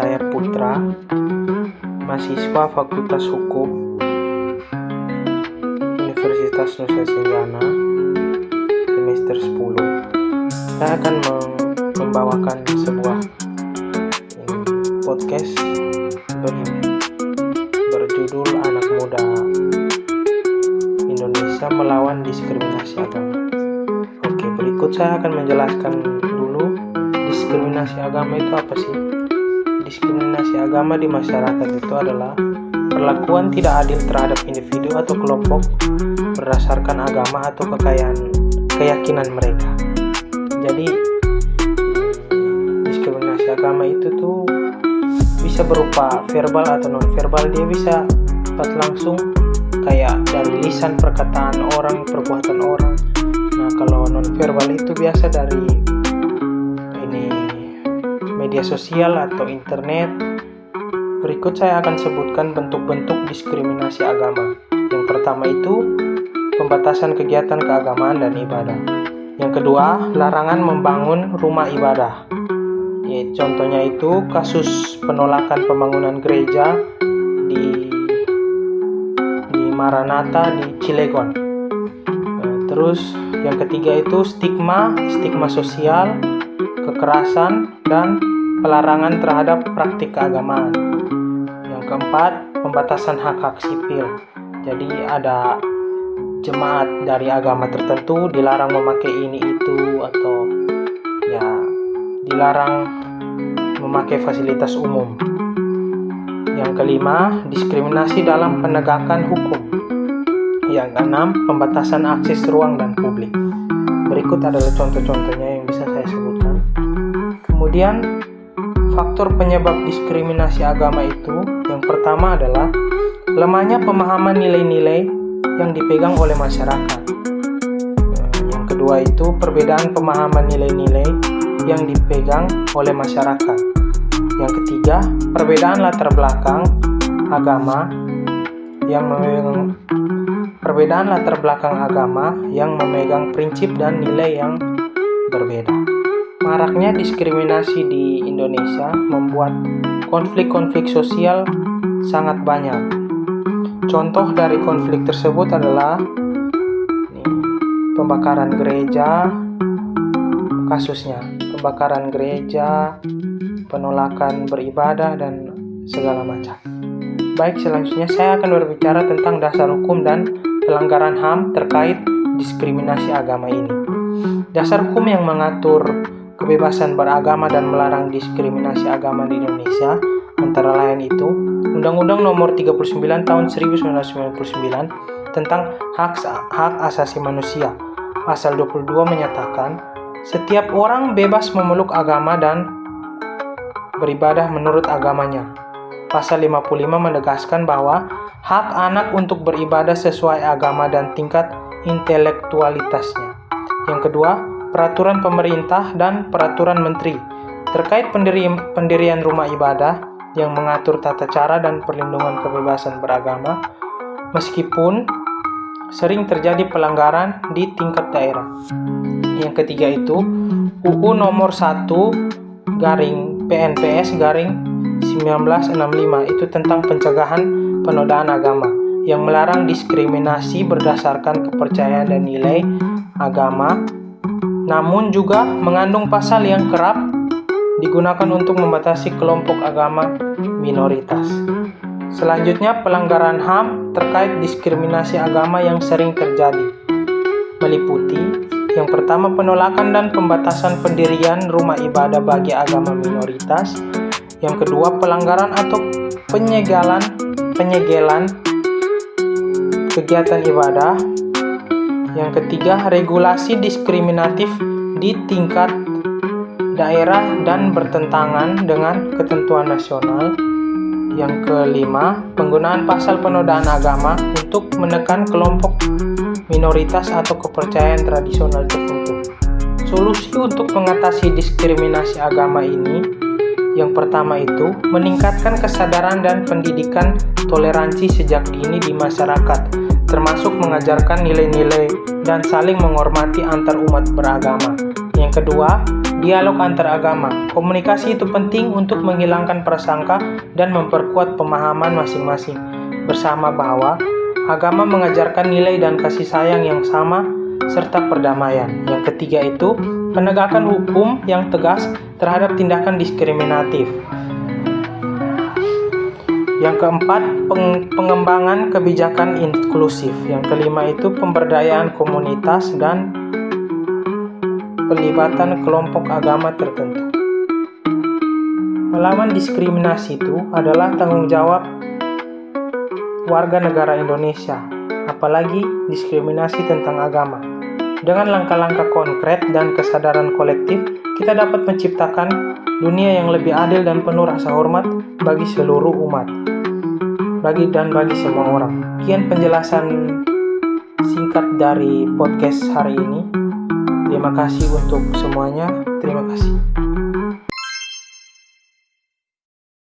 Saya Putra, mahasiswa Fakultas Hukum Universitas Nusa Tenggara, semester 10. Saya akan membawakan sebuah podcast berjudul Anak Muda Indonesia Melawan Diskriminasi Agama. Oke, berikut saya akan menjelaskan dulu diskriminasi agama itu apa sih? Diskriminasi agama di masyarakat itu adalah perlakuan tidak adil terhadap individu atau kelompok berdasarkan agama atau keyakinan mereka. Jadi diskriminasi agama itu tuh bisa berupa verbal atau non-verbal. Dia bisa langsung kayak dari lisan, perkataan orang, perbuatan orang. Nah, kalau non-verbal itu biasa dari media sosial atau internet. Berikut saya akan sebutkan bentuk-bentuk diskriminasi agama. Yang pertama itu pembatasan kegiatan keagamaan dan ibadah. Yang kedua, larangan membangun rumah ibadah. Contohnya itu kasus penolakan pembangunan gereja di Maranatha di Cilegon. Terus yang ketiga itu stigma sosial, kekerasan, dan pelarangan terhadap praktik keagamaan. Yang keempat, pembatasan hak-hak sipil. Jadi ada jemaat dari agama tertentu dilarang memakai ini itu, atau dilarang memakai fasilitas umum. Yang kelima, diskriminasi dalam penegakan hukum. Yang keenam, pembatasan akses ruang dan publik. Berikut adalah contoh-contohnya yang bisa saya sebutkan. Kemudian faktor penyebab diskriminasi agama itu, yang pertama adalah lemahnya pemahaman nilai-nilai yang dipegang oleh masyarakat. Yang kedua itu perbedaan pemahaman nilai-nilai yang dipegang oleh masyarakat. Yang ketiga, perbedaan latar belakang agama yang memegang prinsip dan nilai yang berbeda. Maraknya diskriminasi di Indonesia membuat konflik-konflik sosial sangat banyak. Contoh dari konflik tersebut adalah pembakaran gereja, kasusnya pembakaran gereja, penolakan beribadah, dan segala macam. Baik, selanjutnya saya akan berbicara tentang dasar hukum dan pelanggaran HAM terkait diskriminasi agama ini. Dasar hukum yang mengatur kebebasan beragama dan melarang diskriminasi agama di Indonesia antara lain itu Undang-Undang Nomor 39 Tahun 1999 tentang hak asasi manusia. Pasal 22 menyatakan setiap orang bebas memeluk agama dan beribadah menurut agamanya. Pasal 55 menegaskan bahwa hak anak untuk beribadah sesuai agama dan tingkat intelektualitasnya. Yang kedua, peraturan pemerintah dan peraturan menteri terkait pendirian rumah ibadah yang mengatur tata cara dan perlindungan kebebasan beragama, meskipun sering terjadi pelanggaran di tingkat daerah. Yang ketiga itu UU Nomor 1/PNPS/1965 itu tentang pencegahan penodaan agama yang melarang diskriminasi berdasarkan kepercayaan dan nilai agama, namun juga mengandung pasal yang kerap digunakan untuk membatasi kelompok agama minoritas. Selanjutnya, pelanggaran HAM terkait diskriminasi agama yang sering terjadi meliputi yang pertama, penolakan dan pembatasan pendirian rumah ibadah bagi agama minoritas. Yang kedua, pelanggaran atau penyegelan kegiatan ibadah. Yang ketiga, regulasi diskriminatif di tingkat daerah dan bertentangan dengan ketentuan nasional. Yang kelima, penggunaan pasal penodaan agama untuk menekan kelompok minoritas atau kepercayaan tradisional tertentu. Solusi untuk mengatasi diskriminasi agama ini, yang pertama itu meningkatkan kesadaran dan pendidikan toleransi sejak dini di masyarakat, termasuk mengajarkan nilai-nilai dan saling menghormati antar umat beragama. Yang kedua, Dialog antar agama. Komunikasi itu penting untuk menghilangkan prasangka dan memperkuat pemahaman masing-masing. Bersama bahwa agama mengajarkan nilai dan kasih sayang yang sama serta perdamaian. Yang ketiga itu penegakan hukum yang tegas terhadap tindakan diskriminatif. Yang keempat, pengembangan kebijakan inklusif. Yang kelima itu pemberdayaan komunitas dan pelibatan kelompok agama tertentu. Melawan diskriminasi itu adalah tanggung jawab warga negara Indonesia, apalagi diskriminasi tentang agama. Dengan langkah-langkah konkret dan kesadaran kolektif, kita dapat menciptakan dunia yang lebih adil dan penuh rasa hormat bagi seluruh umat, bagi semua orang. Sekian penjelasan singkat dari podcast hari ini. Terima kasih untuk semuanya. Terima kasih.